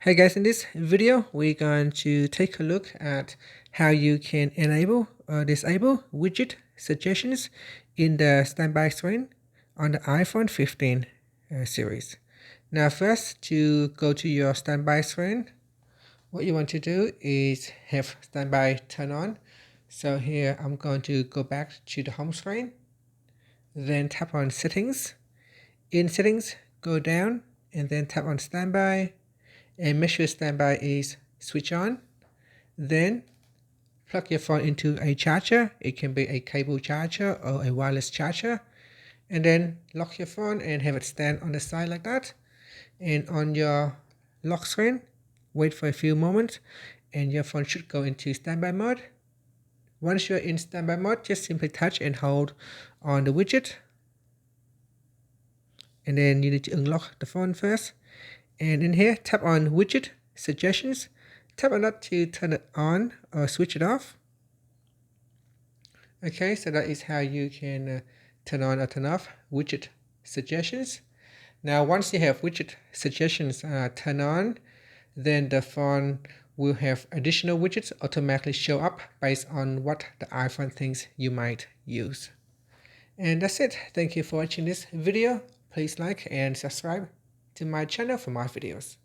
Hey guys, in this video, we're going to take a look at how you can enable or disable widget suggestions in the standby screen on the iPhone 15 series. Now first, to go to your standby screen, what you want to do is have standby turn on. So here I'm going to go back to the home screen, then tap on settings. In settings, go down and then tap on standby. And make sure standby is switch on. Then plug your phone into a charger. It can be a cable charger or a wireless charger. And then lock your phone and have it stand on the side like that. And on your lock screen, wait for a few moments and your phone should go into standby mode. Once you're in standby mode, just simply touch and hold on the widget. And then you need to unlock the phone first. And in here, tap on Widget Suggestions. Tap on that to turn it on or switch it off. Okay, so that is how you can turn on or turn off Widget Suggestions. Now, once you have Widget Suggestions turned on, then the phone will have additional widgets automatically show up based on what the iPhone thinks you might use. And that's it. Thank you for watching this video. Please like and subscribe to my channel for more videos.